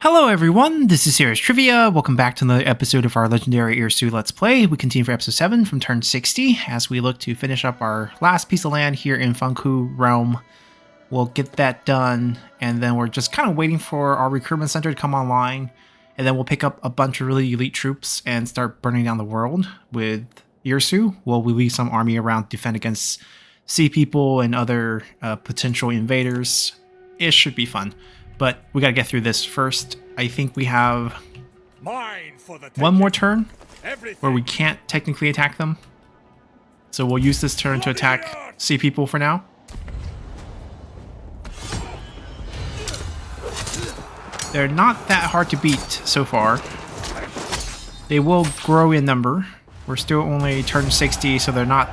Hello everyone, this is Serious Trivia. Welcome back to another episode of our legendary Irsu Let's Play. We continue for episode 7 from turn 60 as we look to finish up our last piece of land here in Fanku Realm. We'll get that done, and then we're just kind of waiting for our recruitment center to come online, and then we'll pick up a bunch of really elite troops and start burning down the world with Irsu. We'll leave some army around to defend against sea people and other potential invaders. It should be fun. But we gotta get through this first. I think we have one more turn where we can't technically attack them. So we'll use this turn to attack sea people for now. They're not that hard to beat so far. They will grow in number. We're still only turn 60, so they're not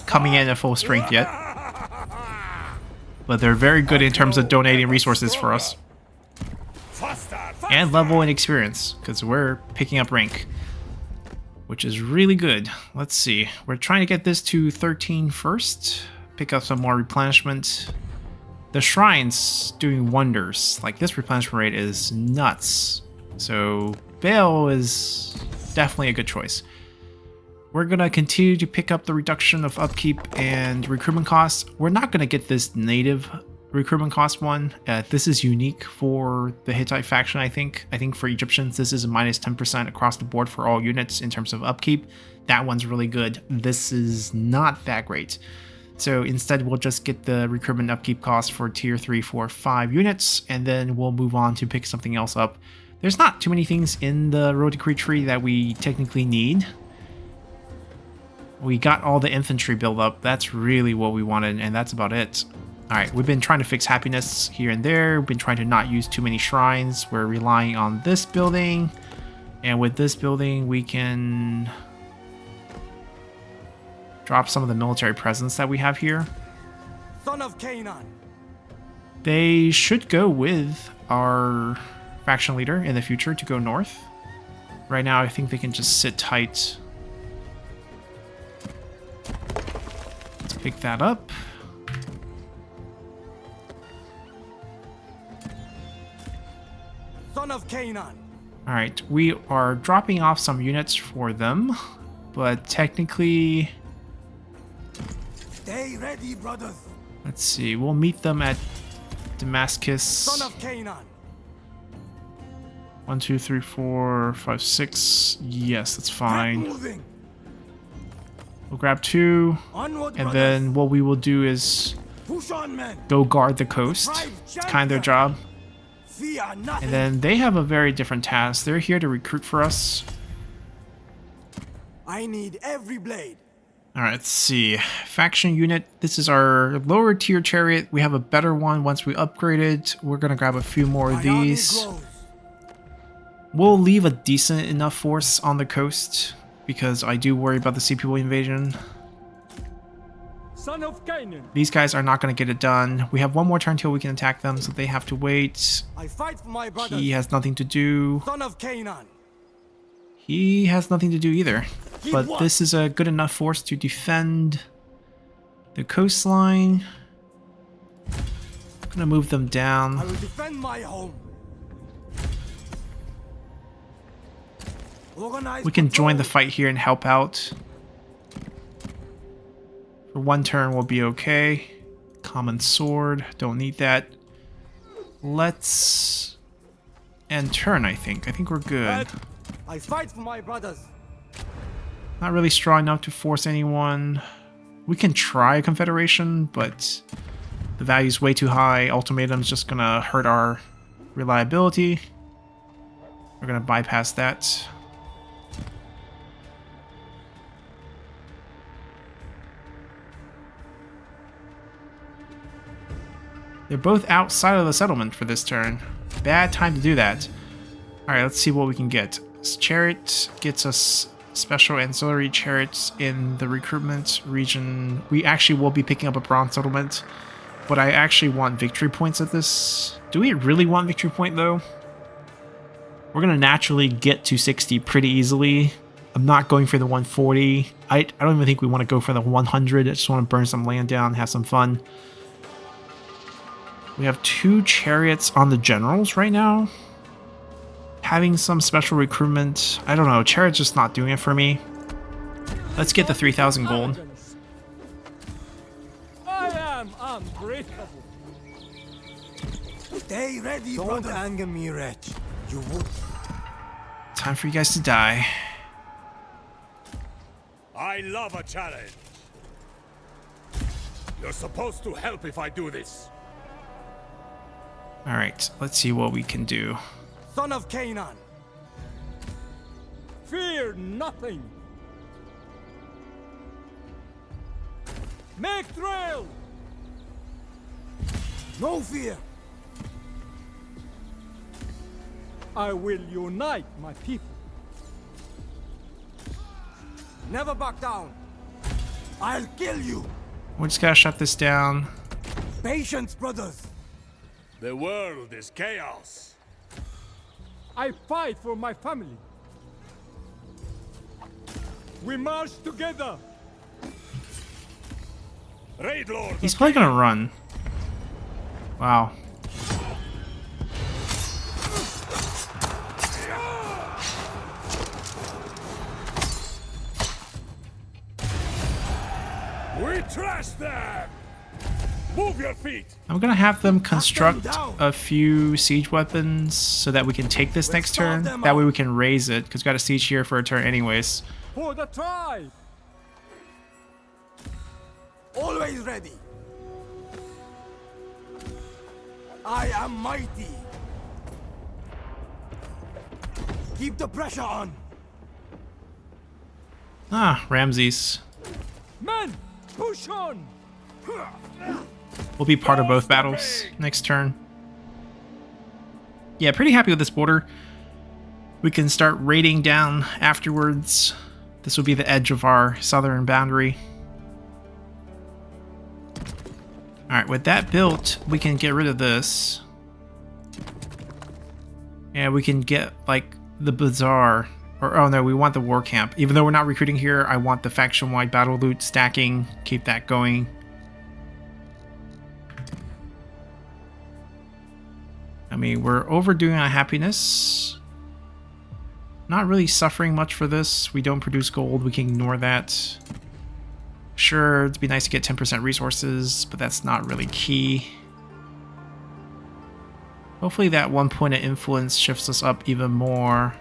coming in at full strength yet. But they're very good in terms of donating resources for us. And level and experience, because we're picking up rank, which is really good. Let's see. We're trying to get this to 13 first. Pick up some more replenishment. The shrine's doing wonders. Like, this replenishment rate is nuts. So Baal is definitely a good choice. We're going to continue to pick up the reduction of upkeep and recruitment costs. We're not going to get this native recruitment cost one. This is unique for the Hittite faction, I think. I think for Egyptians, this is a minus 10% across the board for all units in terms of upkeep. That one's really good. This is not that great. So instead, we'll just get the recruitment upkeep cost for tier 3, 4, 5 units, and then we'll move on to pick something else up. There's not too many things in the Road Decree tree that we technically need. We got all the infantry build up. That's really what we wanted, and that's about it. Alright, we've been trying to fix happiness here and there. We've been trying to not use too many shrines. We're relying on this building. And with this building, we can drop some of the military presence that we have here. Son of Canaan. They should go with our faction leader in the future to go north. Right now, I think they can just sit tight. Let's pick that up. Son of Canaan. Alright, we are dropping off some units for them, but technically... Stay ready, brothers. Let's see, we'll meet them at Damascus. Son of Canaan. 1, 2, 3, 4, 5, 6. Yes, that's fine. We'll grab 2, Onward, and brothers. then what we will do is Push on, men. go guard the coast. It's kind of their job. Fear nothing. And then they have a very different task. They're here to recruit for us. I need every blade. Alright, let's see. Faction unit. This is our lower tier chariot. We have a better one once we upgrade it. We're going to grab a few more of these. We'll leave a decent enough force on the coast because I do worry about the sea people invasion. Son of Canaan. These guys are not going to get it done. We have one more turn till we can attack them, so they have to wait. I fight for my brothers. He has nothing to do. Son of Canaan. He has nothing to do either. But this is a good enough force to defend the coastline. I'm going to move them I down. will defend my home. Organize We can join the patrol. fight here and help out. For one turn, we'll be okay. Common sword. Don't need that. Let's end turn, I think. I think we're good. I fight for my brothers. Not really strong enough to force anyone. We can try a confederation, but the value's way too high. Ultimatum's just gonna hurt our reliability. We're gonna bypass that. They're both outside of the settlement for this turn. Bad time to do that. Alright, let's see what we can get. This chariot gets us special ancillary chariots in the recruitment region. We actually will be picking up a bronze settlement, but I actually want victory points at this. Do we really want victory point though? We're going to naturally get to 60 pretty easily. I'm not going for the 140. I don't even think we want to go for the 100. I just want to burn some land down, have some fun. We have 2 chariots on the generals right now. having some special recruitment. I don't know. Chariot's just not doing it for me. Let's get the 3,000 gold. I am ungrateful. Stay ready, Don't anger me, wretch. You would. Time for you guys to die. I love a challenge. You're supposed to help if I do this. Alright, let's see what we can do. Son of Canaan. Fear nothing. Make trail. No fear. I will unite my people. Never back down. I'll kill you. We just gotta shut this down. Patience, brothers. The world is chaos. I fight for my family. We march together. Raid Lord. He's probably gonna run. Wow. We trash them. Move your feet. I'm gonna have them construct a few siege weapons so that we can take this next turn. That way we can raise it, because we got a siege here for a turn anyways. For the tribe. Always ready. I am mighty. Keep the pressure on. Ah, Ramses. Men, push on. We'll be part of both battles next turn. Yeah, pretty happy with this border. We can start raiding down afterwards. This will be the edge of our southern boundary. Alright, with that built, we can get rid of this. And we can get, like, the bazaar. Or, oh no, we want the war camp. Even though we're not recruiting here, I want the faction-wide battle loot stacking. Keep that going. I mean, we're overdoing our happiness. Not really suffering much for this. We don't produce gold. We can ignore that. Sure, it'd be nice to get 10% resources, but that's not really key. Hopefully that 1 point of influence shifts us up even more.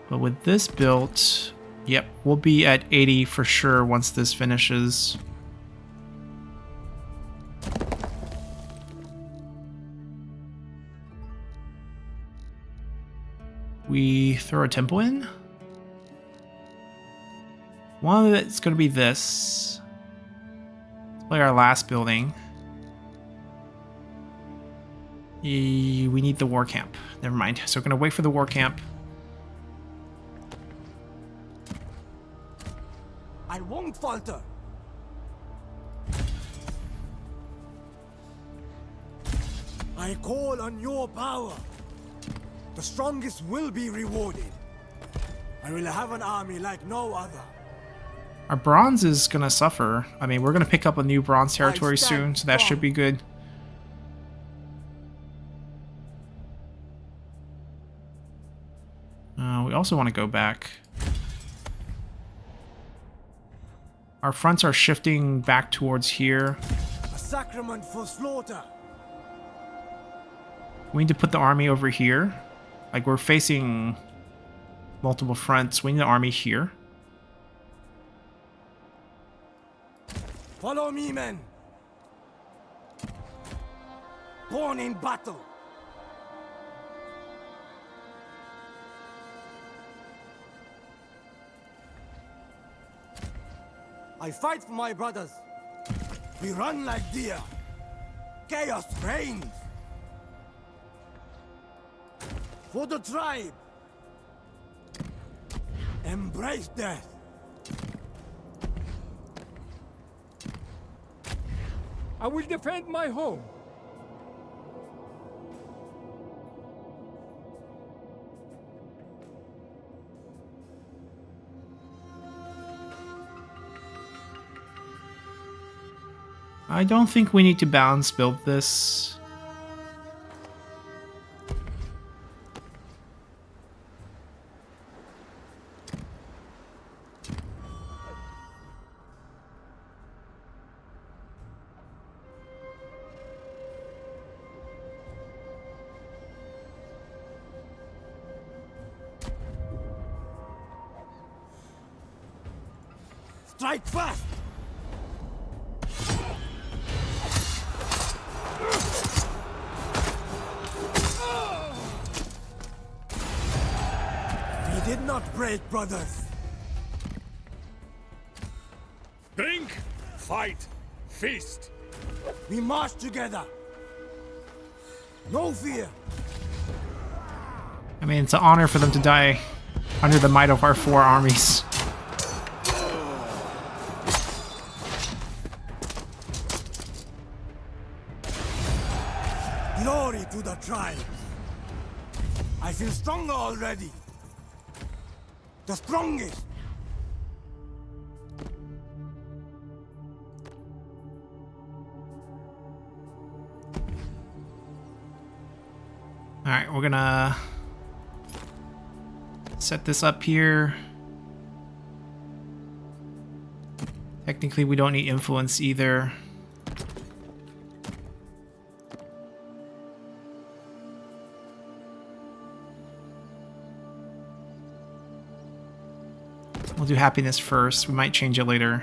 But with this built, yep, we'll be at 80 for sure once this finishes. We throw a temple in. One of it's going to be this. Let's play our last building. We need the war camp. Never mind. So we're going to wait for the war camp. I won't falter. I call on your power. The strongest will be rewarded. I will have an army like no other. Our bronze is going to suffer. I mean, we're going to pick up a new bronze territory soon, so that should be good. We also want to go back. Our fronts are shifting back towards here. A sacrament for slaughter. We need to put the army over here. Like, we're facing multiple fronts. We need the army here. Follow me, men. Born in battle. I fight for my brothers. We run like deer. Chaos reigns. For the tribe. Embrace death. I will defend my home. I don't think we need to balance build this. strike fast! We did not break, brothers. Think, fight, feast. We march together. No fear. I mean, it's an honor for them to die under the might of our 4 armies. Glory to the tribes. I feel stronger already. The strongest. Alright, we're gonna set this up here. Technically, we don't need influence either. We'll do happiness first. We might change it later.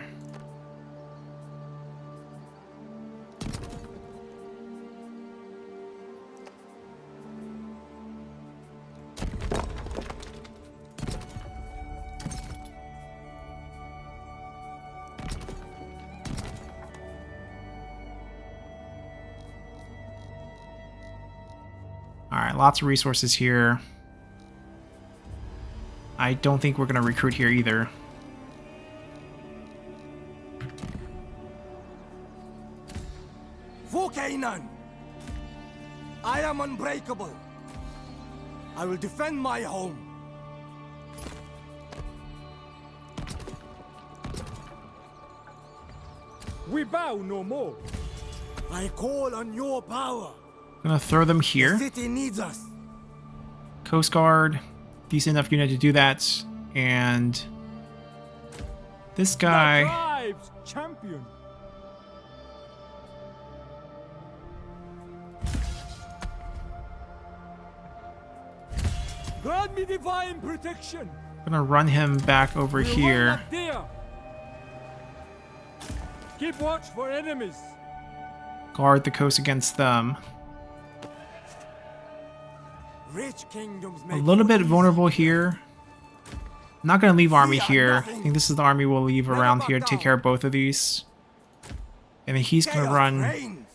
Alright, lots of resources here. I don't think we're going to recruit here either. For Canaan, I am unbreakable. I will defend my home. We bow no more. I call on your power. I'm going to throw them The here. city needs us. Coast Guard, decent enough unit to do that. And this The guy, tribe's champion. Grant me divine protection. I'm going to run him back over We will here. not dare. Keep watch for enemies. Guard the coast against them. Rich kingdoms A make little war bit easy. vulnerable here. I'm not going to leave army Fear here. I nothing. think this is the army we'll leave Never around back here to take down. care of both of these. And then he's going to Chaos run reigns.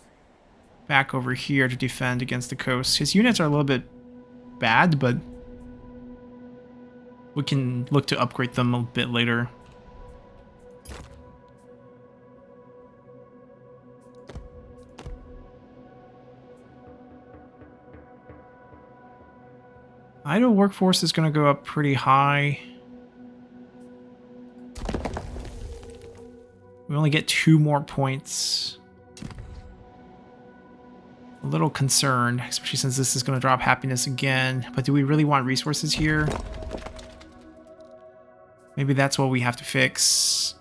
back over here to defend against the coast. His units are a little bit bad, but we can look to upgrade them a bit later. Idle workforce is going to go up pretty high. We only get 2 more points. A little concerned, especially since this is going to drop happiness again. But do we really want resources here? Maybe that's what we have to fix.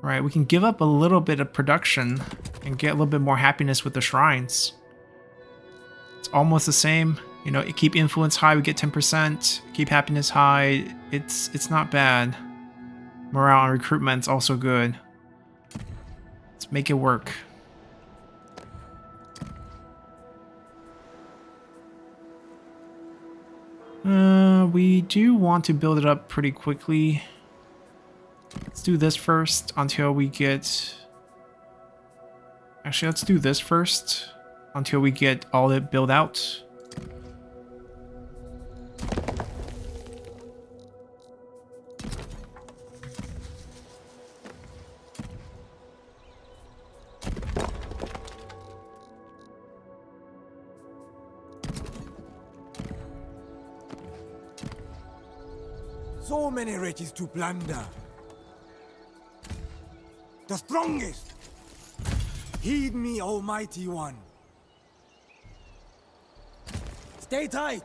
Right, we can give up a little bit of production and get a little bit more happiness with the shrines. It's almost the same. You know, keep influence high, we get 10%. Keep happiness high, it's not bad. Morale and recruitment's also good. Let's make it work. We do want to build it up pretty quickly. Let's do this first until we get... Actually, let's do this first until we get all it built out. So many riches to plunder. The strongest. Heed me, Almighty One. Stay tight.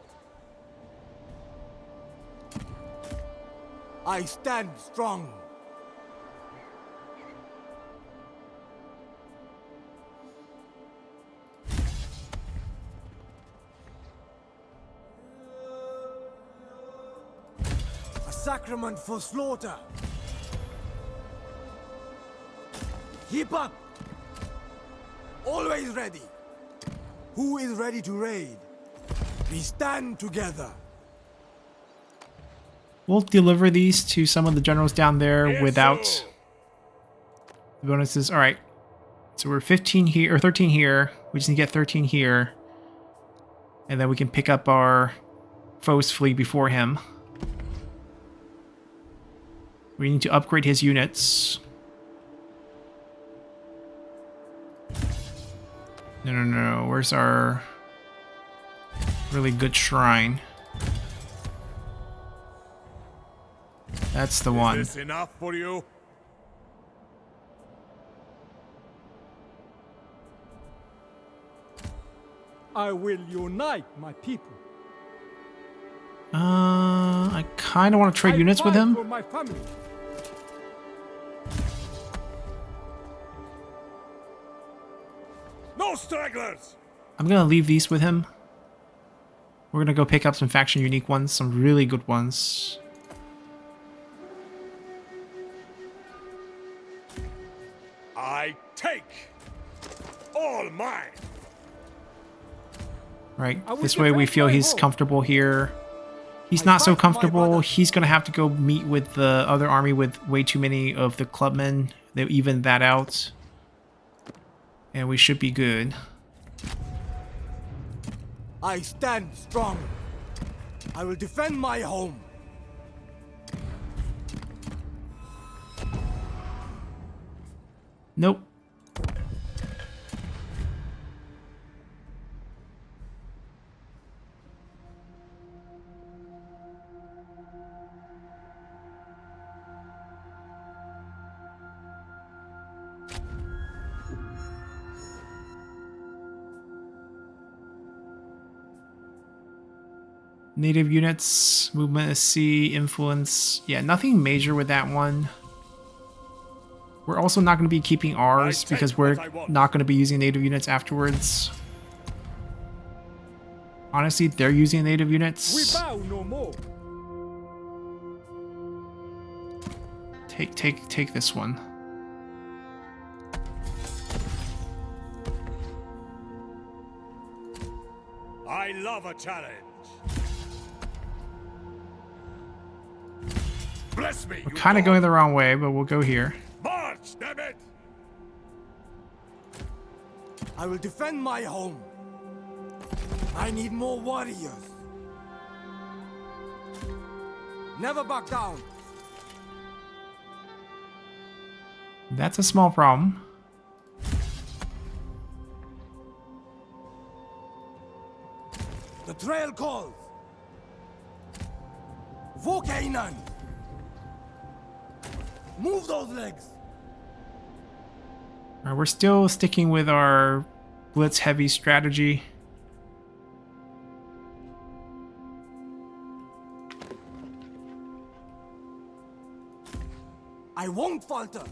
I stand strong. excrement for slaughter. Keep up. Always ready. Who is ready to raid? We stand together. We'll deliver these to some of the generals down there without the bonuses. All right. So we're 15 here, or 13 here. We just need to get 13 here. And then we can pick up our foe's fleet before him. We need to upgrade his units. No. Where's our really good shrine? That's the one. Is this enough for you? I will unite my people. I kind of want to trade I units with fight him. for my family. No stragglers! I'm going to leave these with him. We're going to go pick up some faction unique ones, some really good ones. I take all mine. Right, I will this way we defend feel my he's home. comfortable here. He's I not so fight my comfortable. brother. He's going to have to go meet with the other army with way too many of the clubmen. They even that out. And we should be good. I stand strong. I will defend my home. Nope. Native units, movement is C, influence. Yeah, nothing major with that one. We're also not going to be keeping ours take because we're what I want. not going to be using native units afterwards. Honestly, they're using native We units. bow no more. Take this one. I love a challenge. Bless me. We're kind of going the wrong way, but we'll go here. March, damn it! I will defend my home. I need more warriors. Never back down. That's a small problem. The trail calls. Volcano. Move those legs. All right, we're still sticking with our blitz heavy strategy. I won't falter.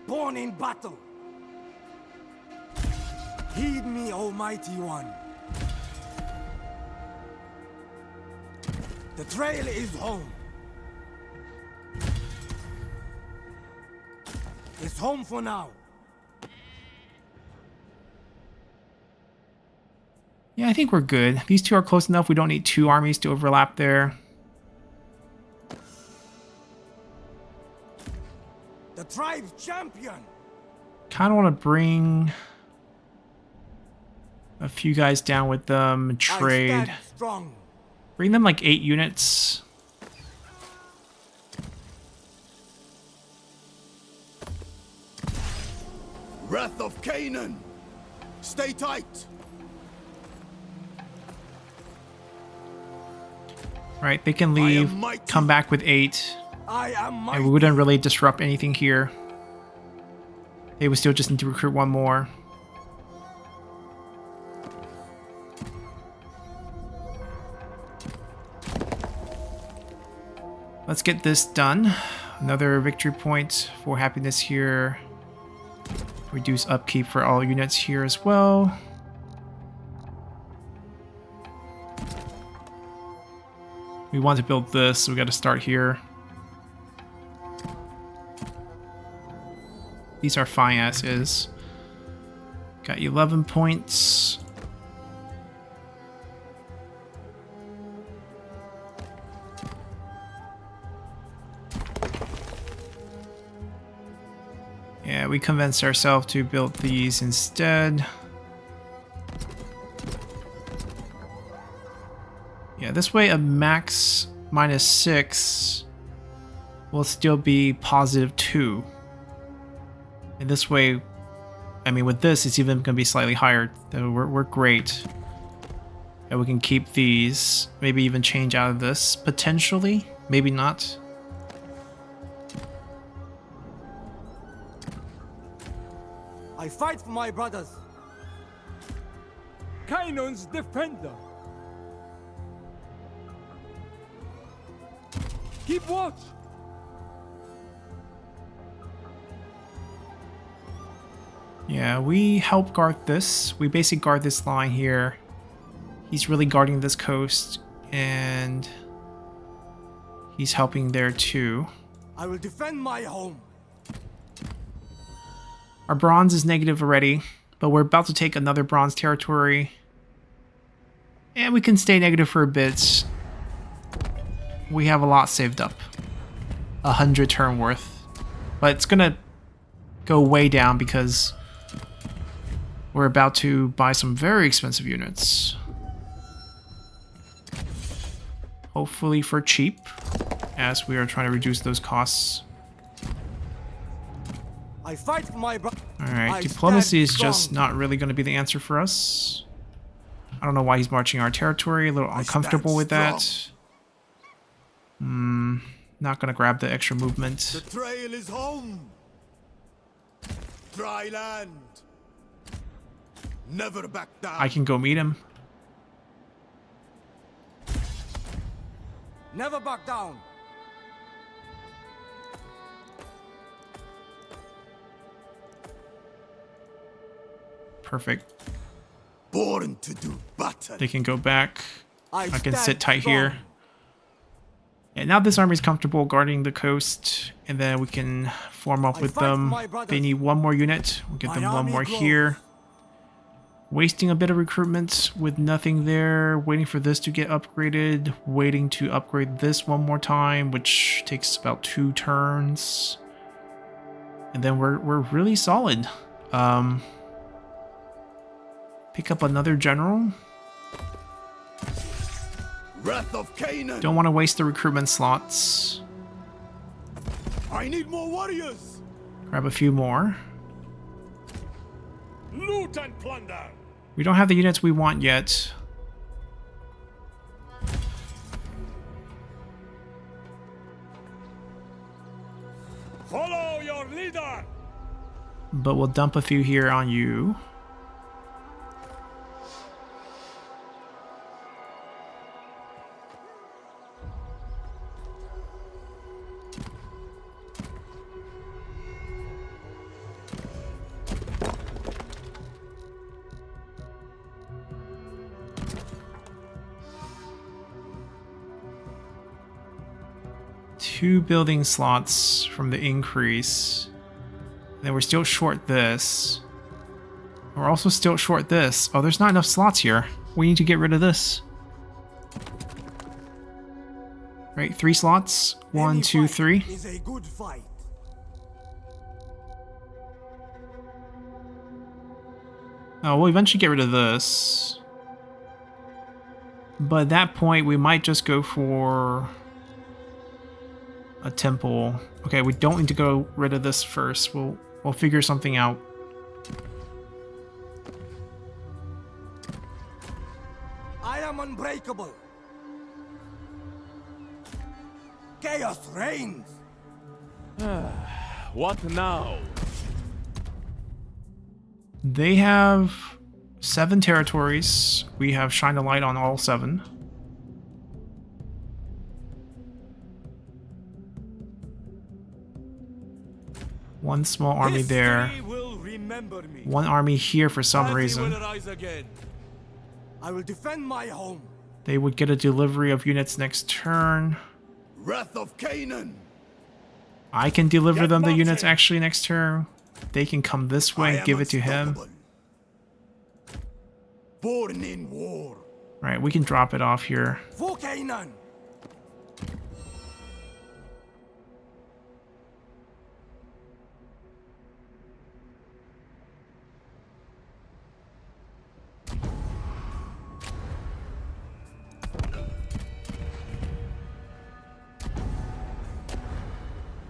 Born in battle. Heed me, Almighty One. The trail is home. It's home for now. Yeah, I think we're good. These two are close enough. We don't need two armies to overlap there. The tribe's champion. Kind of want to bring a few guys down with them and I trade. stand strong. Bring them like 8 units. Wrath of Canaan! Stay tight! Right, they can I am leave, mighty. come back with 8, I am and mighty. we wouldn't really disrupt anything here. They would still just need to recruit one more. Let's get this done. Another victory point for happiness here. Reduce upkeep for all units here as well. We want to build this, so we got to start here. These are fine as is. Got 11 points. Yeah, we convinced ourselves to build these instead. Yeah, this way a max -6 will still be +2. And this way, I mean, with this, it's even going to be slightly higher. So we're great. And we can keep these, maybe even change out of this, potentially. Maybe not. I fight for my brothers. Canaan's defender. Keep watch. Yeah, we help guard this. We basically guard this line here. He's really guarding this coast, and he's helping there too. I will defend my home. Our bronze is negative already, but we're about to take another bronze territory. And we can stay negative for a bit. We have a lot saved up. 100 turn worth. But it's gonna go way down because we're about to buy some very expensive units. Hopefully for cheap, as we are trying to reduce those costs. I fight for my brother. Alright, diplomacy is just not really going to be the answer for us. I don't know why he's marching our territory, a little uncomfortable with that. Not going to grab the extra movement. The trail is home. Dry land. Never back down. I can go meet him. Never back down. Perfect. Born to do battle. They can go back. I can sit stand tight strong. here. And now this army is comfortable guarding the coast, and then we can form up with fight for them. my brothers. They need one more unit. We'll get My them one army more grows. here. Wasting a bit of recruitment with nothing there. Waiting for this to get upgraded. Waiting to upgrade this one more time, which takes about 2 turns. And then we're really solid. Pick up another general. Wrath of Canaan. Don't want to waste the recruitment slots. I need more warriors. Grab a few more. Loot and plunder. We don't have the units we want yet. Follow your leader. But we'll dump a few here on you. Two building slots from the increase. And then we're still short this. We're also still short this. Oh, there's not enough slots here. We need to get rid of this. Right, 3 slots. 1, Any 2, fight 3. Is a good fight. Oh, we'll eventually get rid of this. But at that point, we might just go for a temple. Okay, we don't need to go rid of this first. We'll figure something out. I am unbreakable. Chaos reigns. What now? They have 7 territories. We have shined a light on all 7. One small army there. History will remember me. One army here for some Plenty reason. will rise again. I will defend my home. They would get a delivery of units next turn. Wrath of Canaan. I can deliver Get them the marching. units actually next turn. they can come this way and give it to him. Born in war. Right, we can drop it off here. For Canaan!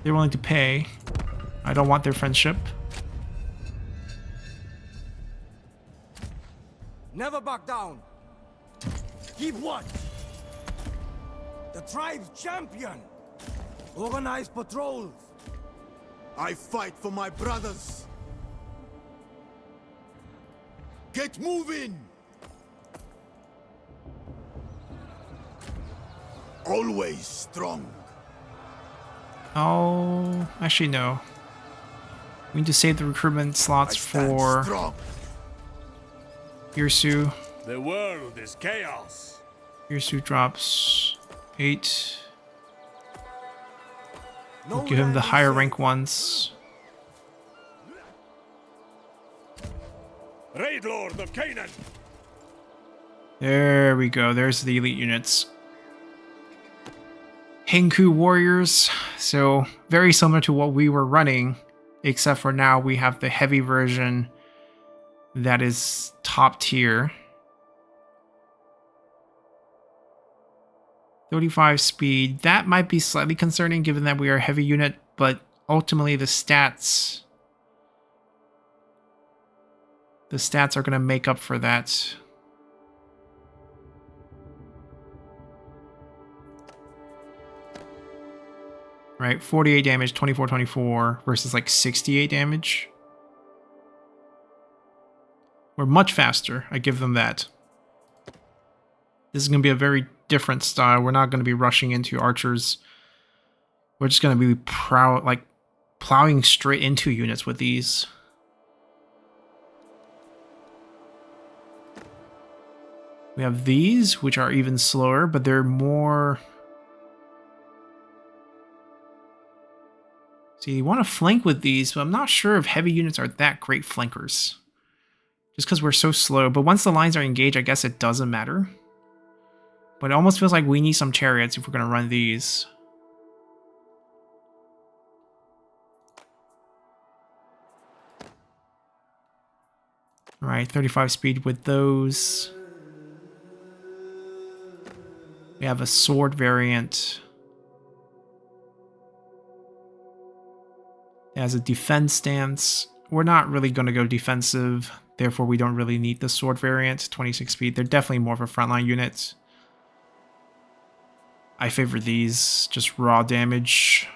They're willing to pay. I don't want their friendship. Never back down. Keep watch. The tribe's champion. Organize patrols. I fight for my brothers. Get moving. Always strong. Oh, actually no. We need to save the recruitment slots for Strong. Irsu. The world is chaos. Irsu drops 8. No We'll give him the land is higher safe. rank ones. Raid Lord of Canaan. There we go. There's the elite units. Henku warriors. So very similar to what we were running, except for now we have the heavy version that is top tier. 35 speed. That might be slightly concerning given that we are a heavy unit, but ultimately the stats are going to make up for that. Right, 48 damage, 24 versus like 68 damage. We're much faster, I give them that. This is going to be a very different style. We're not going to be rushing into archers. We're just going to be plowing straight into units with these. We have these, which are even slower, but they're more... See, you want to flank with these, but I'm not sure if heavy units are that great flankers. Just because we're so slow. But once the lines are engaged, I guess it doesn't matter. But it almost feels like we need some chariots if we're going to run these. Alright, 35 speed with those. We have a sword variant. It has a defense stance. We're not really going to go defensive, therefore we don't really need the sword variant. 26 speed. They're definitely more of a frontline unit. I favor these, just raw damage.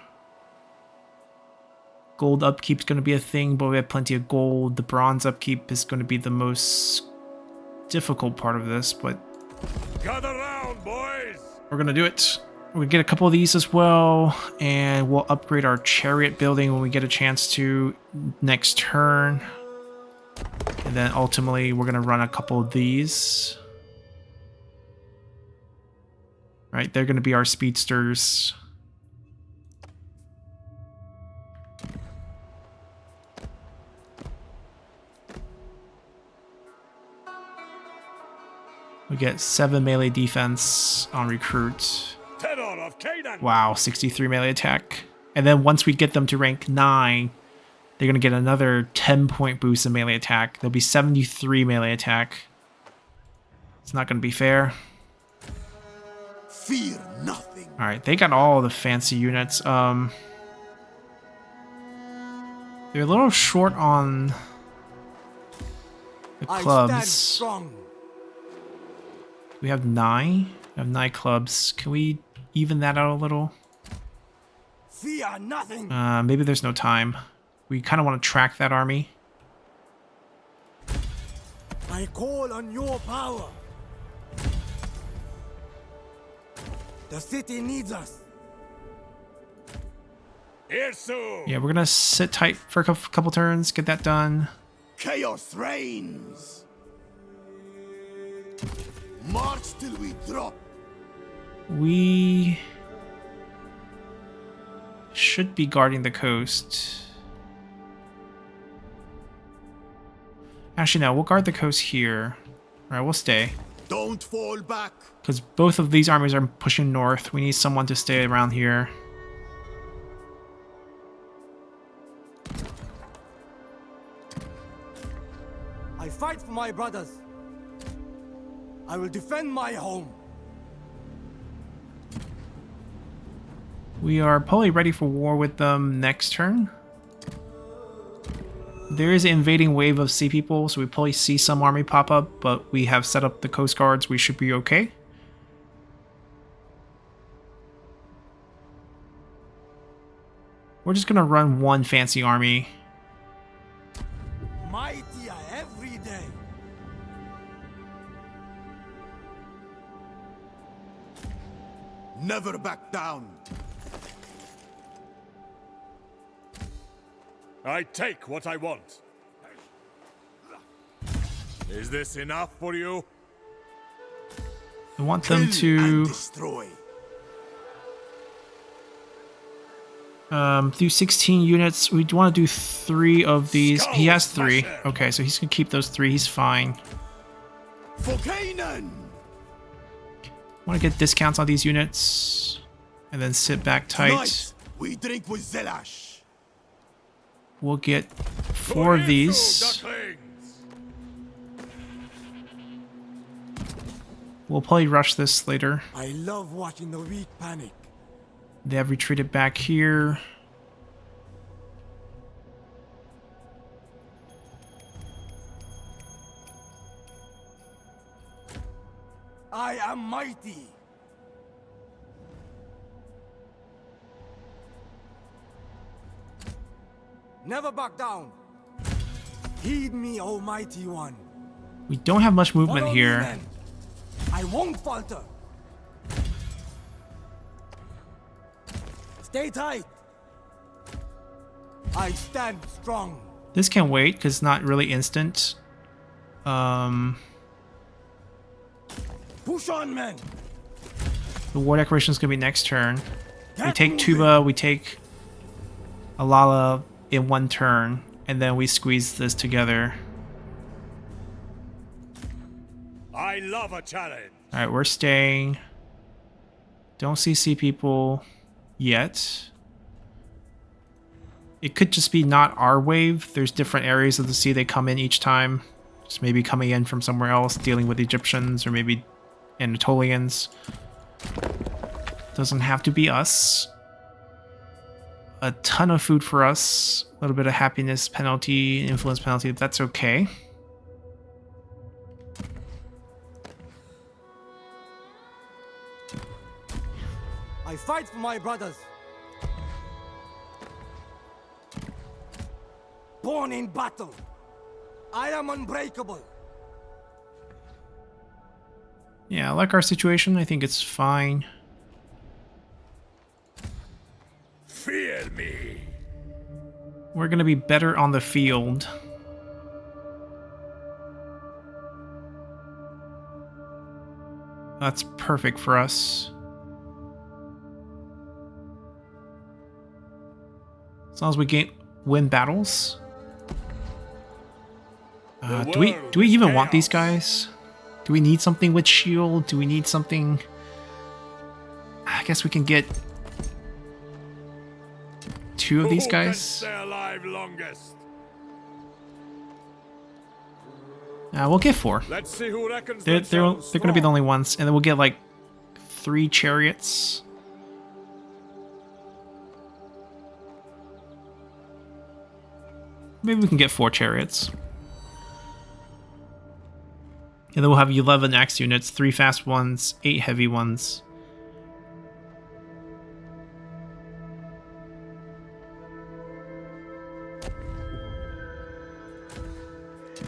Gold upkeep is going to be a thing, but we have plenty of gold. The bronze upkeep is going to be the most difficult part of this, but Gather round, boys. we're going to do it. We'll get a couple of these as well, and we'll upgrade our chariot building when we get a chance to next turn. And then ultimately, we're going to run a couple of these. Right, they're going to be our speedsters. We get 7 melee defense on recruit. Terror of Canaan. Wow, 63 melee attack. And then once we get them to rank 9, they're going to get another 10-point boost in melee attack. There'll be 73 melee attack. It's not going to be fair. Fear nothing. Alright, they got all the fancy units. They're a little short on the I stand clubs. strong. We have 9. We have 9 clubs. Can we even that out a little? Fear nothing. Maybe there's no time. We kind of want to track that army. I call on your power. The city needs us. Irsu. Yeah, we're going to sit tight for a couple turns, get that done. Chaos reigns. March till we drop. We should be guarding the coast. Actually, no, we'll guard the coast here. Alright, we'll stay. Don't fall back. Because both of these armies are pushing north. We need someone to stay around here. I fight for my brothers. I will defend my home. We are probably ready for war with them next turn. There is an invading wave of sea people, so we probably see some army pop up, but we have set up the coast guards. We should be okay. We're just gonna run one fancy army. Mightier every day. Never back down. I take what I want. Is this enough for you? I want them Kill and to destroy. do 16 units. We want to do 3 of these. He has 3. Skull Smasher. Okay, so he's gonna keep those 3. He's fine. For Canaan. Want to get discounts on these units, and then sit back tight. Tonight, we drink with Zelash. We'll get 4 For of Irsu, these. ducklings. We'll probably rush this later. I love watching the weak panic. They have retreated back here. I am mighty. Never back down. Heed me, Almighty One. We don't have much movement Follow me, here. men. I won't falter. Stay tight. I stand strong. This can wait because it's not really instant. Push on, men. The war decoration is gonna be next turn. We Get take moving. Tuba, we take Alala in one turn, and then we squeeze this together. I love a challenge. Alright, we're staying. Don't see sea people yet. It could just be not our wave. There's different areas of the sea they come in each time. Just maybe coming in from somewhere else, dealing with Egyptians or maybe Anatolians. Doesn't have to be us. A ton of food for us. A little bit of happiness penalty, influence penalty. That's okay. I fight for my brothers. Born in battle. I am unbreakable. Yeah, I like our situation. I think it's fine. Fear me. We're gonna be better on the field. That's perfect for us. As long as we win battles. Do we even want these guys? Do we need something with shield? Do we need something? I guess we can get 2 of these Who can guys. stay alive longest? We'll get 4. Let's see who reckons They're themselves going to be the strong. only ones, and then we'll get like 3 chariots. Maybe we can get 4 chariots. And then we'll have 11 axe units, 3 fast ones, 8 heavy ones.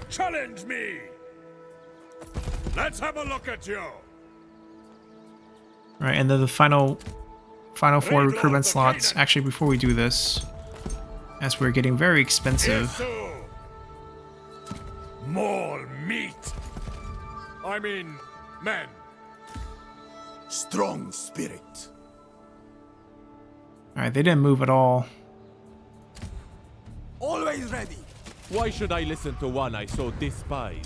Challenge me. Let's have a look at you. Alright, and then the final 4 Red Lord recruitment of slots. Canaan. Actually, before we do this, as we're getting very expensive. Irsu. More meat. I mean, men. Strong spirit. Alright, they didn't move at all. Always ready. Why should I listen to one I so despise?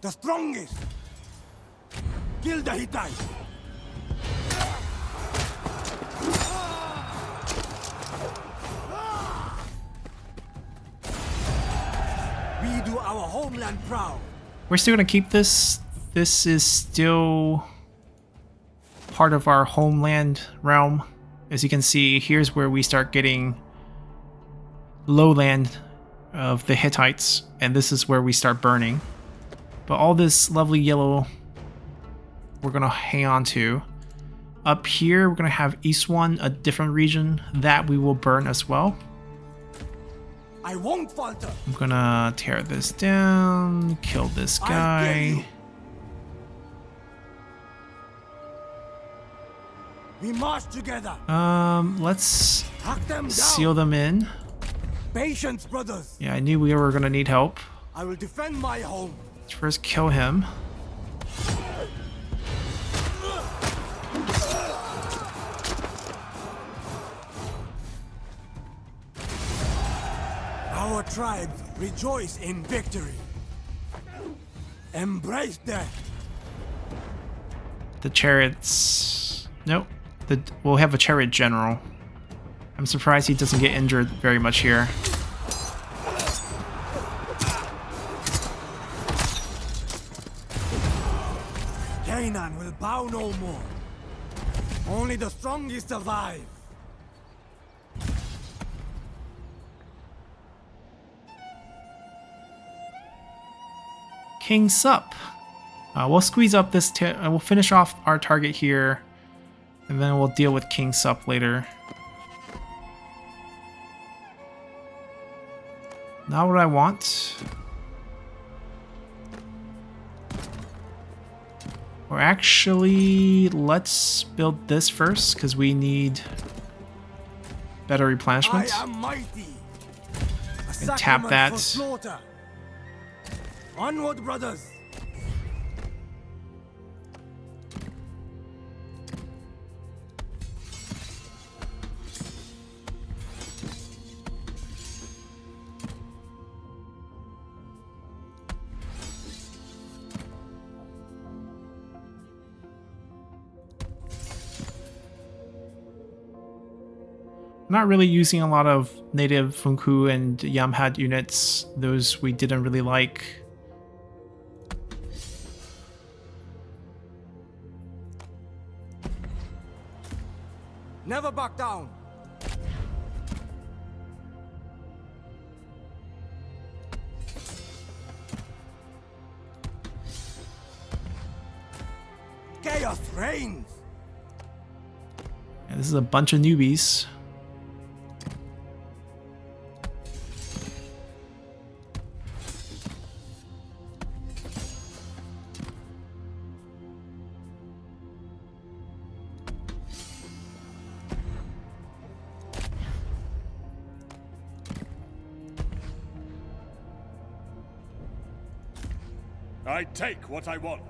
The strongest! Kill the Hittites! We do our homeland proud. We're still gonna keep this. This is still part of our homeland realm. As you can see, here's where we start getting lowland of the Hittites, and this is where we start burning. But all this lovely yellow we're gonna hang on to. Up here, we're gonna have E07, a different region that we will burn as well. I won't falter. I'm gonna tear this down, kill this I'll kill guy. you. We march together. Let's Hack them down. seal them in. Patience, brothers. Yeah, I knew we were gonna need help. I will defend my home. Let's first kill him. Our tribes rejoice in victory. Embrace death. The chariots. Nope. We'll have a chariot general. I'm surprised he doesn't get injured very much here. Canaan will bow no more. Only the strongest survive. King Sup. We'll squeeze up this. We'll finish off our target here, and then we'll deal with King Sup later. Not what I want. Or actually, let's build this first because we need better replenishment. I am mighty. A And tap sacrament that. for slaughter. Onward, brothers. Not really using a lot of native Funku and Yamhad units. Those we didn't really like. Never back down. Chaos reigns. Yeah, this is a bunch of newbies. I take what I want.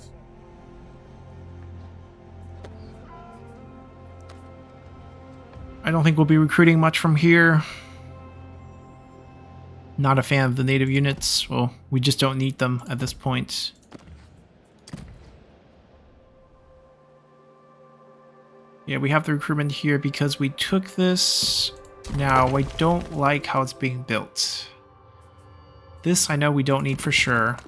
I don't think we'll be recruiting much from here. Not a fan of the native units. Well, we just don't need them at this point. Yeah, we have the recruitment here because we took this. Now, I don't like how it's being built. This I know we don't need for sure.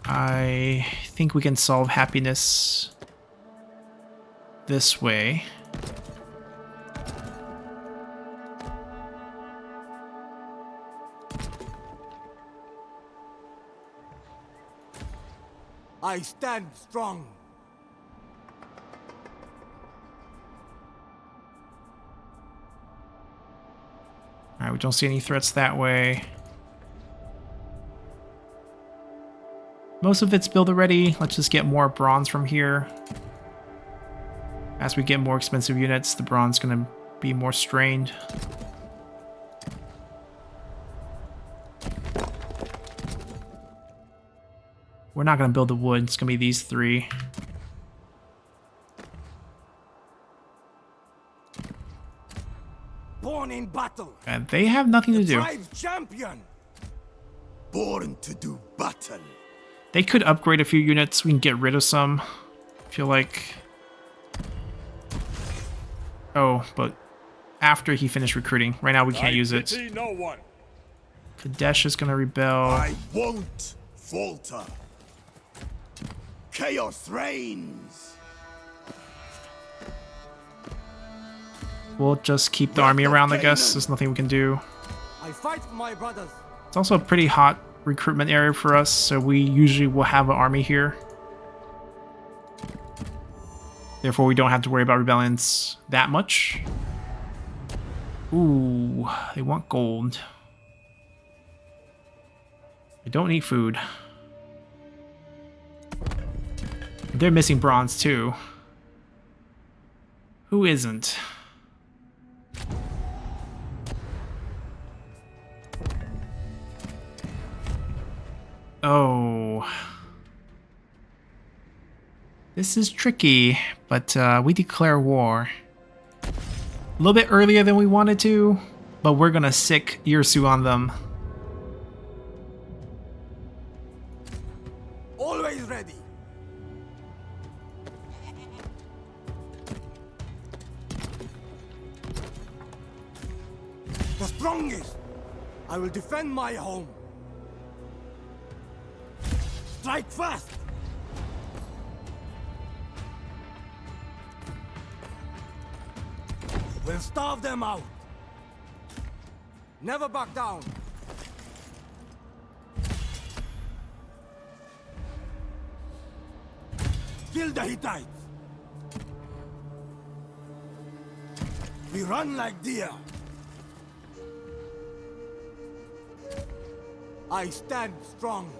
I think we can solve happiness this way. I stand strong. Alright, we don't see any threats that way. Most of it's built already. Let's just get more bronze from here. As we get more expensive units, the bronze is going to be more strained. We're not going to build the wood. It's going to be these three. born in battle. And they have nothing to do. Tribe's champion. Born to do battle. They could upgrade a few units. We can get rid of some. I feel like... Oh, but after he finished recruiting. Right now we can't use it. pity no one. Kadesh is going to rebel. I won't falter. Chaos reigns. We'll just keep the army around, I guess. There's nothing we can do. I fight for my brothers. It's also a pretty hot recruitment area for us, so we usually will have an army here. Therefore, we don't have to worry about rebellions that much. Ooh, they want gold. I don't need food. They're missing bronze too. Who isn't? Oh. This is tricky, but we declare war. A little bit earlier than we wanted to, but we're gonna sick Irsu on them. Always ready. The strongest. I will defend my home. Strike fast. We'll starve them out. Never back down. Kill the Hittites. We run like deer. I stand strong.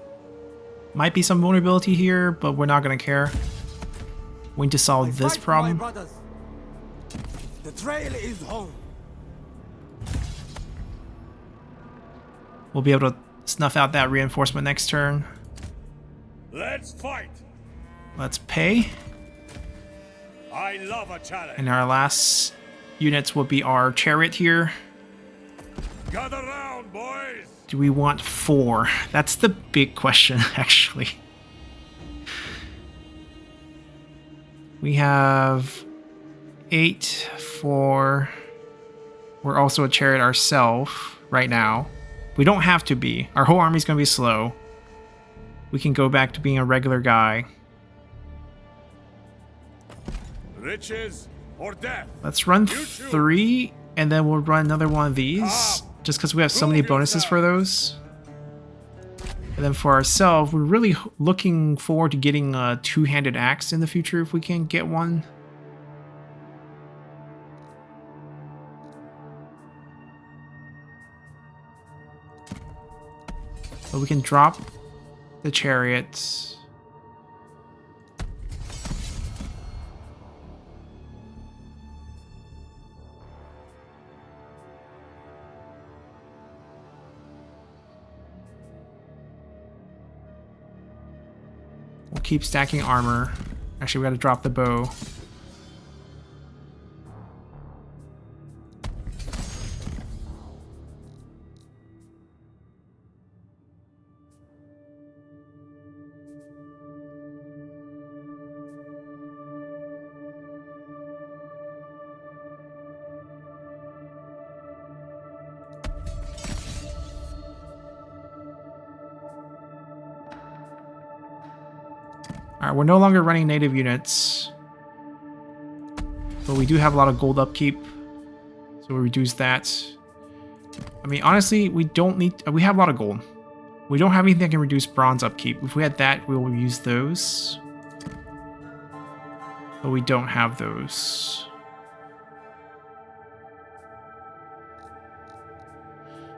Might be some vulnerability here, but we're not gonna care. We need to solve this problem. The trail is home. We'll be able to snuff out that reinforcement next turn. Let's fight. Let's pay. I love a challenge. And our last units will be our chariot here. Gather round, boys. Do we want 4? That's the big question, actually. We have 8, 4. We're also a chariot ourselves right now. We don't have to be. Our whole army's going to be slow. We can go back to being a regular guy. Riches or death. Let's run 3, and then we'll run another one of these. Just because we have so many bonuses for those. And then for ourselves, we're really looking forward to getting a two-handed axe in the future if we can get one. But we can drop the chariots. We'll keep stacking armor. Actually, we gotta drop the bow. Alright, we're no longer running native units. But we do have a lot of gold upkeep. So we reduce that. I mean, honestly, we don't need... we have a lot of gold. We don't have anything that can reduce bronze upkeep. If we had that, we will use those. But we don't have those.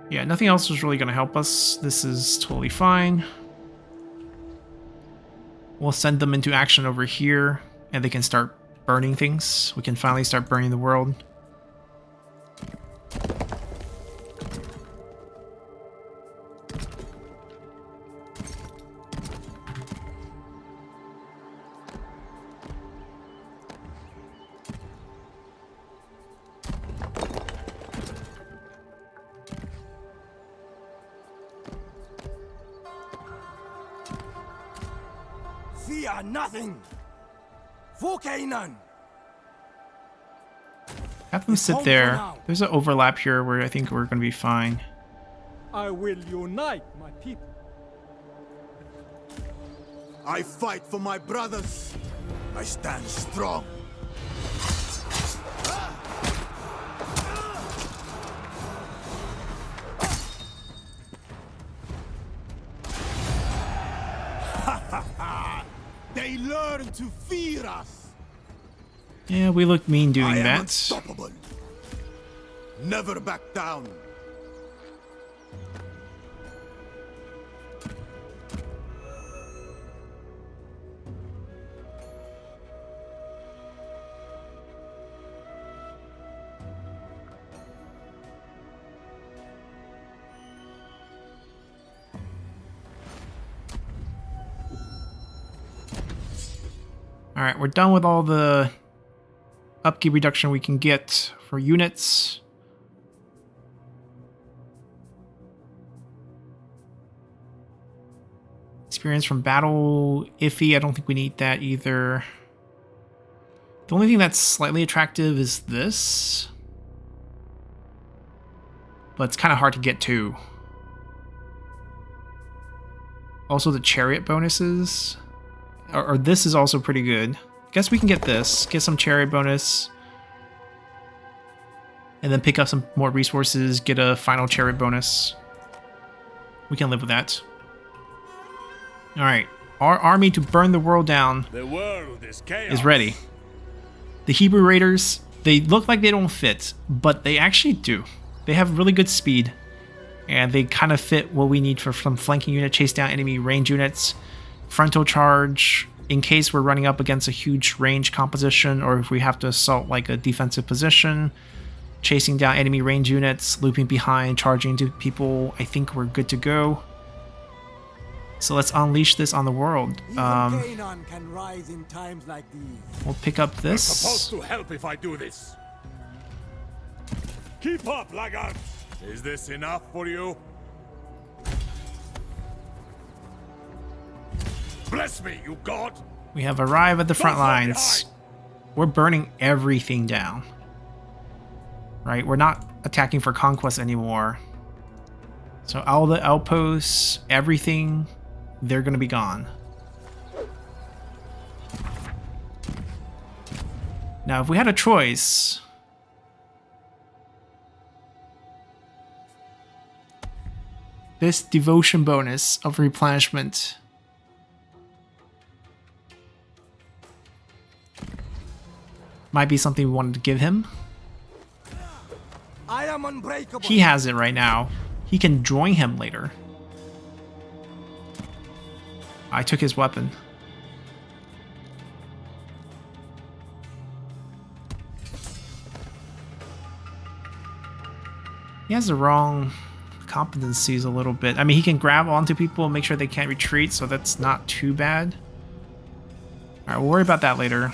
Yeah, nothing else is really going to help us. This is totally fine. We'll send them into action over here, and they can start burning things. We can finally start burning the world. are nothing. For Canaan. Have them sit there. There's an overlap here where I think we're going to be fine. I will unite my people. I fight for my brothers. I stand strong. They learn to fear us. Yeah, we look mean doing I am that. unstoppable. Never back down. Alright, we're done with all the upkeep reduction we can get for units. Experience from battle, iffy. I don't think we need that either. The only thing that's slightly attractive is this. But it's kind of hard to get to. Also the chariot bonuses. Or this is also pretty good. Guess we can get this. Get some chariot bonus. And then pick up some more resources. Get a final chariot bonus. We can live with that. Alright. Our army to burn the world down The world is chaos. is ready. The Hebrew Raiders, they look like they don't fit, but they actually do. They have really good speed. And they kind of fit what we need for some flanking unit, chase down enemy range units. Frontal charge in case we're running up against a huge range composition or if we have to assault like a defensive position. Chasing down enemy range units, looping behind, charging into people. I think we're good to go. So let's unleash this on the world. Even Canaan can rise in times like these. We'll pick up You're this. supposed to help if I do this. Keep up, laggards. Is this enough for you? Bless me, you god! We have arrived at the front Don't fall lines. We're burning everything down. Right? We're not attacking for conquest anymore. So all the outposts, everything, they're going to be gone. Now, if we had a choice... This devotion bonus of replenishment... might be something we wanted to give him. I am unbreakable. He has it right now. He can join him later. I took his weapon. He has the wrong competencies a little bit. I mean, he can grab onto people and make sure they can't retreat, so that's not too bad. Alright, we'll worry about that later.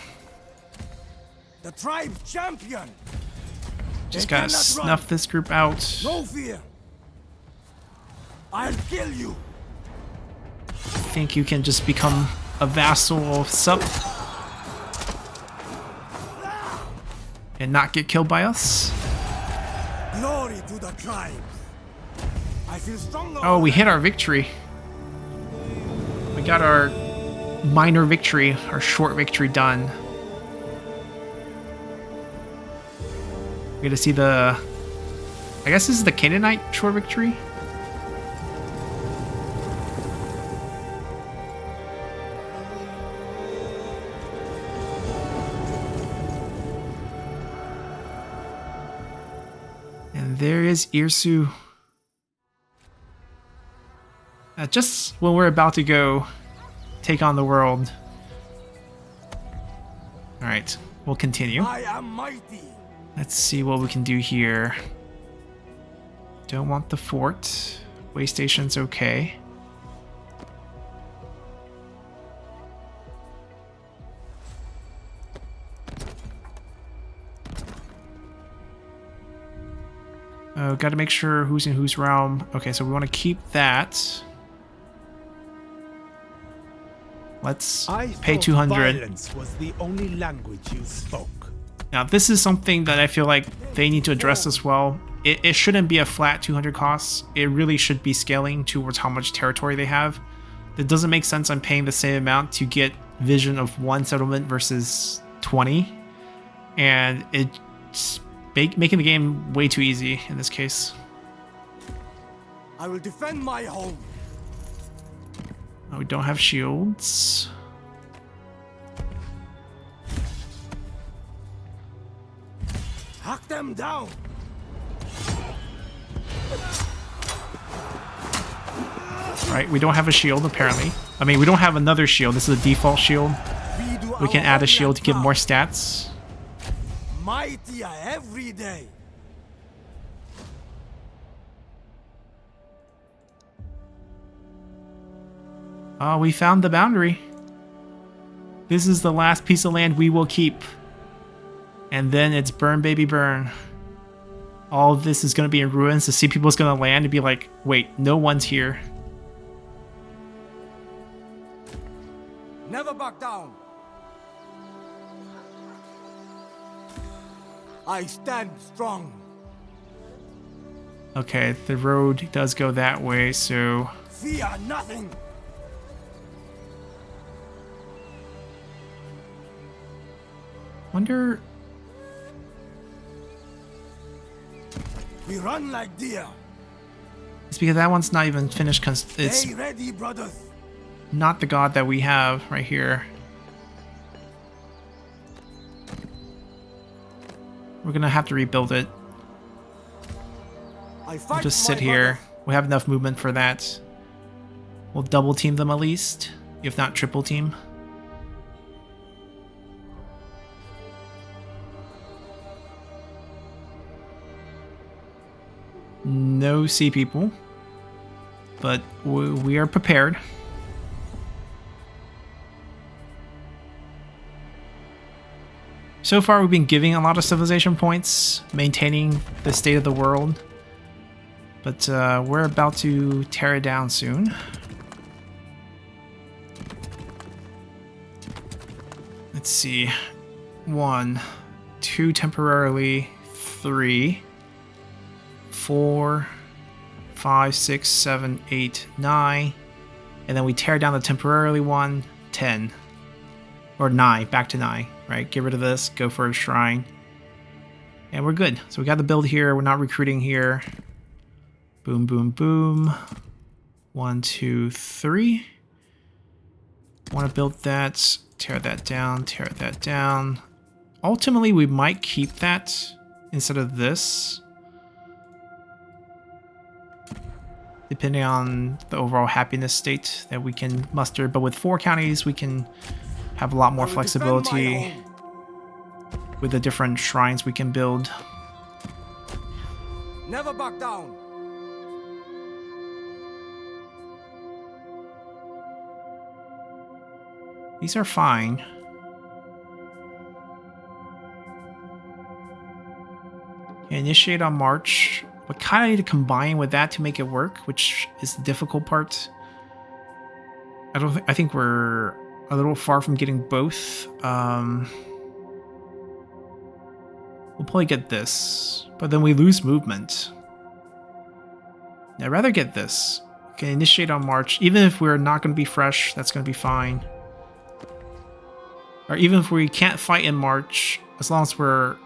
The tribe's champion. Just They gotta cannot snuff run. this group out. No fear. I'll kill you. I think you can just become a vassal of Sup and not get killed by us. Glory to the tribes. I feel stronger. Oh, we hit our victory. We got our minor victory, our short victory done. We get to see the... I guess this is the Canaanite short victory? And there is Irsu. Just when we're about to go take on the world. Alright, we'll continue. I am mighty. Let's see what we can do here. Don't want the fort. Way station's okay. Oh, gotta make sure who's in whose realm. Okay, so we want to keep that. Let's I pay thought 200. violence was the only language you spoke. Now, this is something that I feel like they need to address as well. It shouldn't be a flat 200 costs. It really should be scaling towards how much territory they have. It doesn't make sense I'm paying the same amount to get vision of 1 settlement versus 20. And it's making the game way too easy in this case. I will defend my home. Oh, we don't have shields. Hack them down. Right, we don't have a shield apparently. I mean, we don't have another shield. This is a default shield. We can add a shield to give more stats. Mightier every day. Oh, we found the boundary. This is the last piece of land we will keep. And then it's burn, baby, burn. All of this is going to be in ruins. The sea people's going to land and be like, wait, no one's here. Never back down. I stand strong. Okay, the road does go that way, so... Fear nothing. Wonder... We run like deer. It's because that one's not even finished because it's Stay ready, brothers. not the god that we have right here. We're gonna have to rebuild it. I We'll fight just for sit my here. brothers. We have enough movement for that. We'll double team them at least, if not triple team. No sea people, but we are prepared. So far, we've been giving a lot of civilization points, maintaining the state of the world. But we're about to tear it down soon. Let's see. 1, 2 temporarily, 3, 4, 5, 6, 7, 8, 9. And then we tear down the temporarily one, 10. Or 9, back to 9, right? Get rid of this, go for a shrine. And we're good. So we got the build here, we're not recruiting here. Boom, boom, boom. 1, 2, 3. Want to build that, tear that down, tear that down. Ultimately, we might keep that instead of this, depending on the overall happiness state that we can muster. But with 4 counties, we can have a lot more flexibility with the different shrines we can build. Never back down. These are fine. Okay, initiate on March. We kind of need to combine with that to make it work, which is the difficult part. I think we're a little far from getting both. We'll probably get this, but then we lose movement. I'd rather get this. Okay, initiate on March. Even if we're not going to be fresh, that's going to be fine. Or even if we can't fight in March, as long as we're...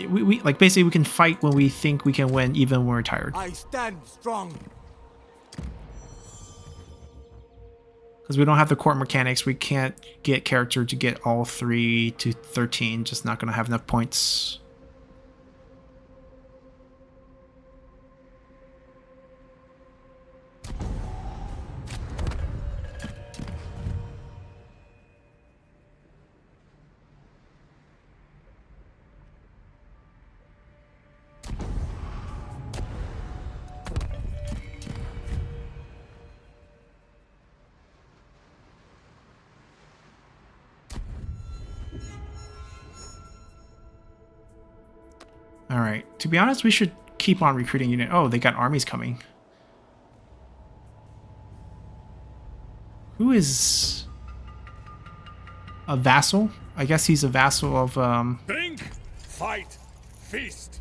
We like, basically we can fight when we think we can win, even when we're tired. I stand strong. Because we don't have the court mechanics, we can't get character to get all 3 to 13. Just not going to have enough points. Alright, to be honest, we should keep on recruiting unit. Oh, they got armies coming. Who is... a vassal. I guess he's a vassal of Drink, fight, feast.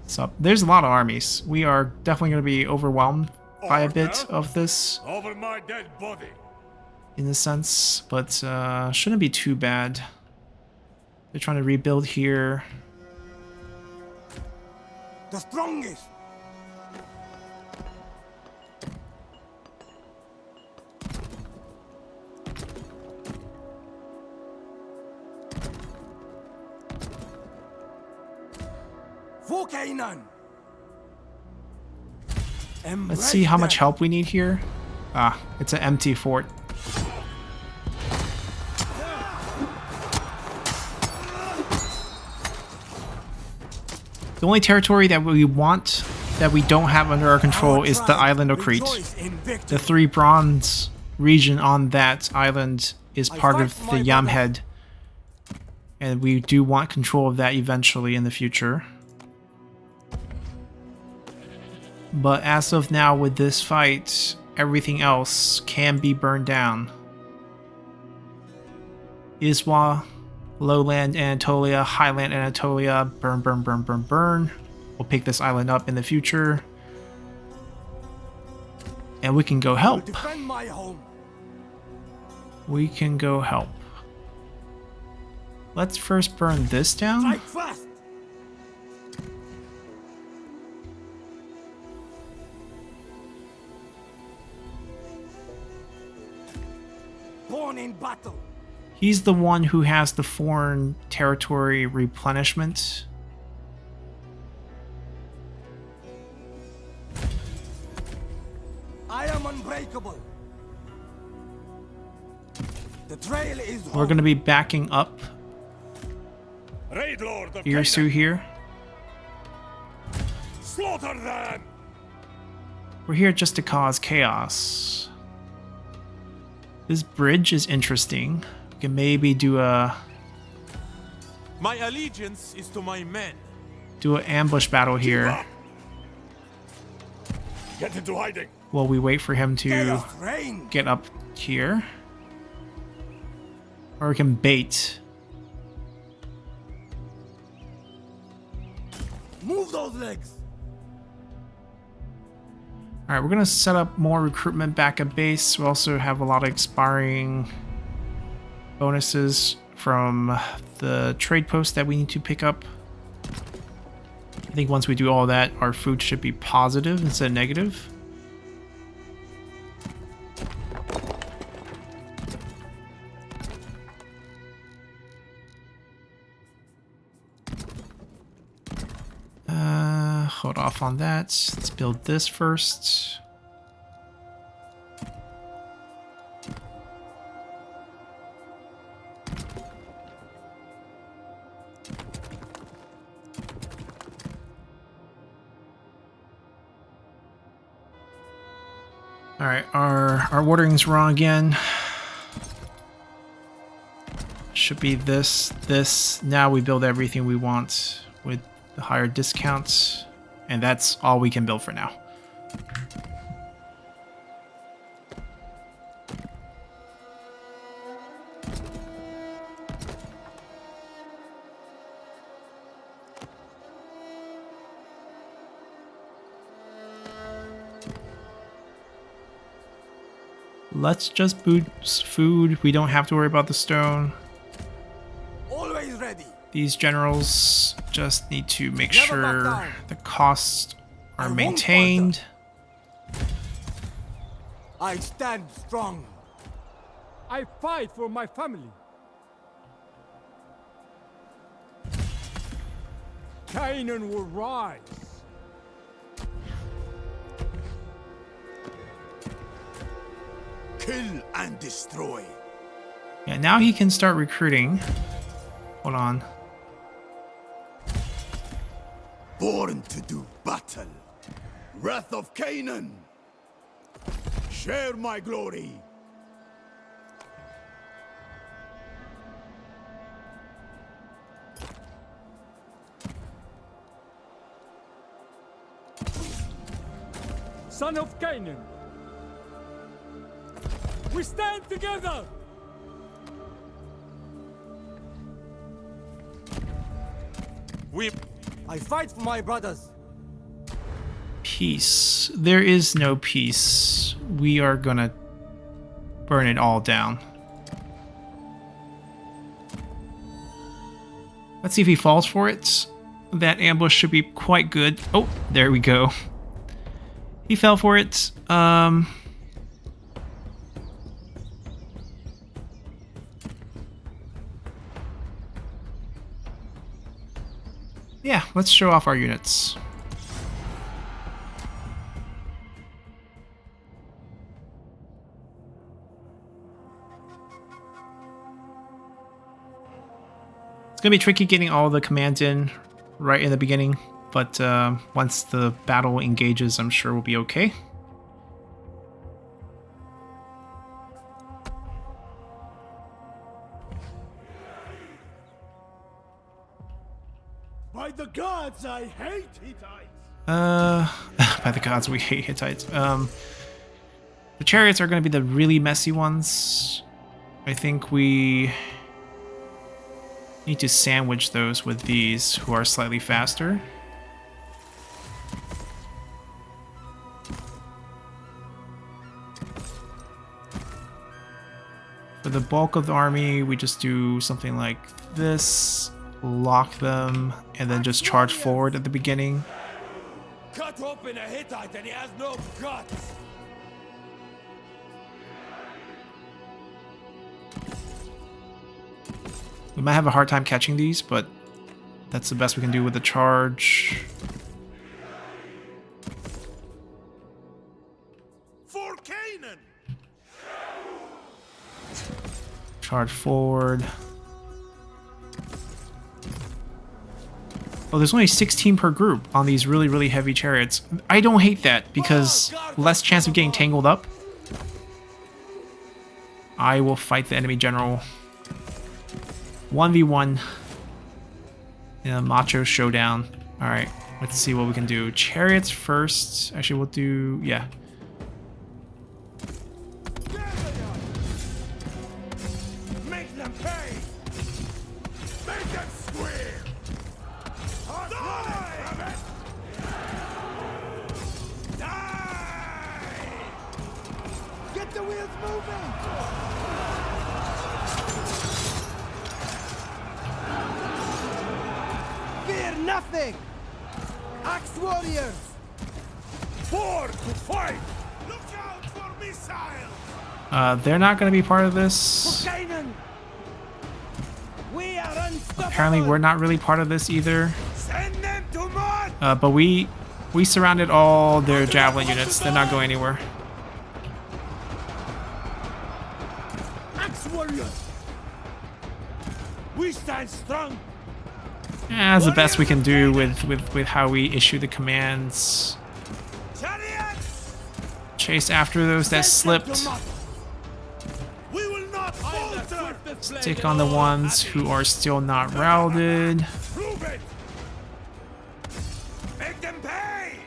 so there's a lot of armies. We are definitely going to be overwhelmed by a bit Order. of this Over my dead body. in a sense, but shouldn't be too bad. They're trying to rebuild here. The strongest. For Canaan. Let's see how much help we need here. Ah, it's an empty fort. The only territory that we want that we don't have under our control is the island of Crete. The 3 bronze region on that island is part of the Yamhead, and we do want control of that eventually in the future. But as of now, with this fight, everything else can be burned down. Iswa, Lowland Anatolia, Highland Anatolia, burn, burn, burn, burn, burn. We'll pick this island up in the future. And we can go help. Defend my home. We can go help. Let's first burn this down. Fight fast. Born in battle. He's the one who has the foreign territory replenishment. I am unbreakable. The trail is We're going to be backing up Raid Lord of Irsu Canaan. here. Slaughter them. We're here just to cause chaos. This bridge is interesting. We can maybe do a My allegiance is to my men. an ambush battle here Get into hiding. while we wait for him to chaos reign. get up here. Or we can bait. Move those legs. Alright, we're going to set up more recruitment back at base. We also have a lot of expiring bonuses from the trade post that we need to pick up. I think once we do all that, our food should be positive instead of negative. Hold off on that. Let's build this first. Alright, our ordering's wrong again. Should be this. Now we build everything we want with the higher discounts. And that's all we can build for now. Let's just boost food. We don't have to worry about the stone. Always ready. These generals just need to make Never sure back down. the costs I are won't maintained. I stand strong. I fight for my family. Canaan will rise. Kill and destroy. Yeah, now he can start recruiting. Hold on. Born to do battle. Wrath of Canaan. Share my glory. Son of Canaan. We stand together. We I fight for my brothers. Peace. There is no peace. We are gonna burn it all down. Let's see if he falls for it. That ambush should be quite good. Oh, there we go. He fell for it. Yeah, let's show off our units. It's gonna be tricky getting all the commands in right in the beginning, but once the battle engages, I'm sure we'll be okay. By the gods, I hate Hittites! By the gods, we hate Hittites. The chariots are going to be the really messy ones. I think we need to sandwich those with these, who are slightly faster. For the bulk of the army, we just do something like this, lock them, and then just charge forward at the beginning. Cut open a Hittite and he has no guts! We might have a hard time catching these, but that's the best we can do with the charge. For Canaan! Charge forward. Oh, there's only 16 per group on these really, really heavy chariots. I don't hate that because less chance of getting tangled up. I will fight the enemy general. 1v1 in a macho showdown. Alright, let's see what we can do. Chariots first. Actually, we'll do... yeah. Make them pay! Make them squeal! Die! Die! Get the wheels moving! Fear nothing! Axe warriors! Four to fight! Look out for missiles! They're not going to be part of this. Canaan! We are unstoppable! Apparently, we're not really part of this either. Send them to mud! But we surrounded all their javelin units. They're not going anywhere. Axe warriors! We stand strong! Yeah, that's the best we can do with how we issue the commands. Chariots! Chase after those that slipped. We will not falter! Stick on the ones who are still not routed. Prove it! Make them pay!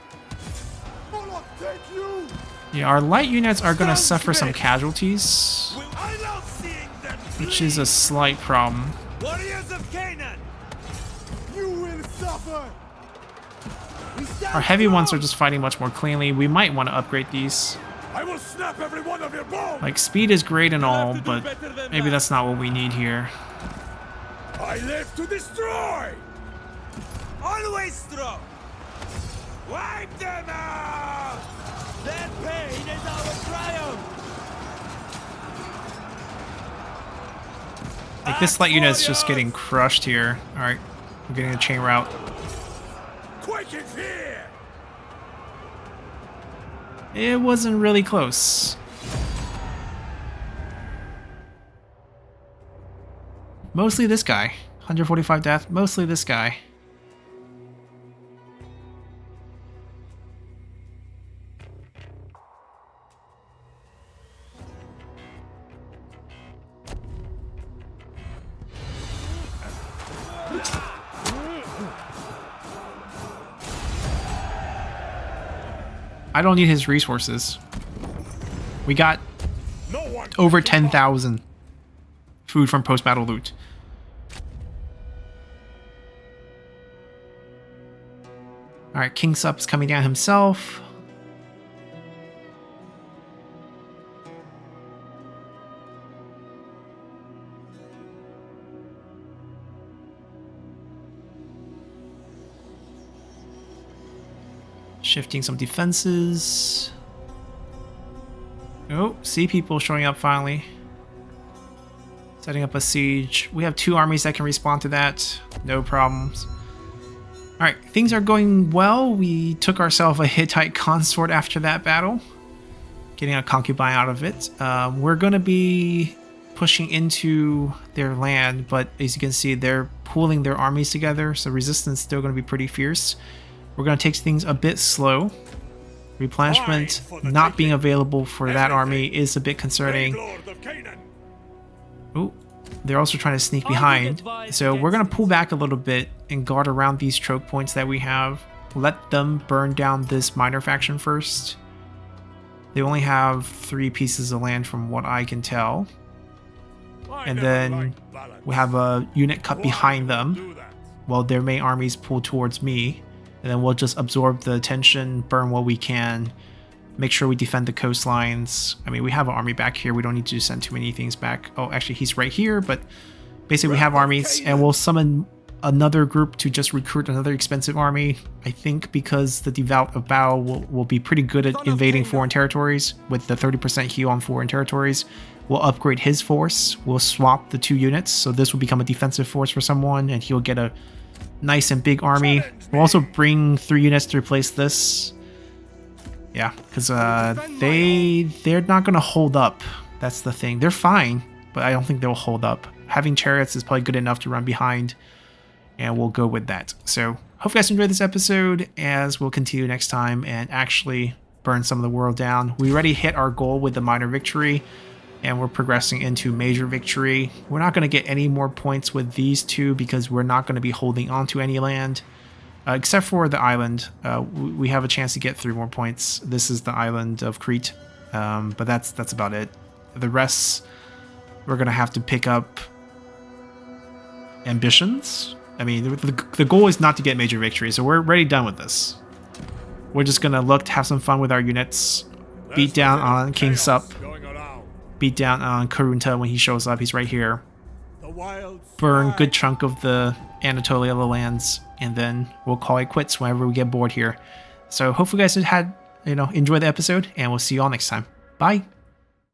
Bullock, take you! Yeah, our light units are going to suffer some casualties, I love seeing them which is a slight problem. warriors of Canaan! You will suffer! Our heavy ones are just fighting much more cleanly. We might want to upgrade these. I will snap every one of your bones! Like, speed is great and all, but maybe that's not what we need here. I live to destroy! Always strong! Wipe them out! Their pain is our triumph! Like, this light unit's just getting crushed here. Alright, we're getting a chain route. Quake in fear! It wasn't really close. Mostly this guy. 145 death, mostly this guy. I don't need his resources. We got No one over 10,000 food from post-battle loot. Alright, King Sup is coming down himself. Shifting some defenses. Oh, see people showing up finally. Setting up a siege. We have 2 armies that can respond to that. No problems. Alright, things are going well. We took ourselves a Hittite consort after that battle. Getting a concubine out of it. We're going to be pushing into their land, but as you can see, they're pooling their armies together, so resistance is still going to be pretty fierce. We're going to take things a bit slow. Replenishment not being available for that army is a bit concerning. Oh, they're also trying to sneak behind. So we're going to pull back a little bit and guard around these choke points that we have. Let them burn down this minor faction first. They only have 3 pieces of land from what I can tell. And then we have a unit cut behind them while their main armies pull towards me. And then we'll just absorb the attention, burn what we can, make sure we defend the coastlines. I mean, we have an army back here. We don't need to send too many things back. Oh, actually, he's right here, but basically we have armies, and we'll summon another group to just recruit another expensive army. I think because the Devout of Bao will be pretty good at invading foreign territories with the 30% heal on foreign territories. We'll upgrade his force. We'll swap the 2 units, so this will become a defensive force for someone, and he'll get a nice and big army. We'll also bring 3 units to replace this. Yeah, because they're not going to hold up. That's the thing. They're fine, but I don't think they'll hold up. Having chariots is probably good enough to run behind, and we'll go with that. So, hope you guys enjoyed this episode, as we'll continue next time and actually burn some of the world down. We already hit our goal with the minor victory, and we're progressing into major victory. We're not going to get any more points with these 2 because we're not going to be holding on to any land. Except for the island. We have a chance to get 3 more points. This is the island of Crete. But that's about it. The rest, we're going to have to pick up ambitions. I mean, the goal is not to get major victory, so we're already done with this. We're just going to look to have some fun with our units. Beat down on King Sup. Beat down on Karunta when he shows up. He's right here. Burn good chunk of the Anatolia lands, and then we'll call it quits whenever we get bored here. So hopefully you guys had enjoy the episode, and we'll see you all next time. Bye.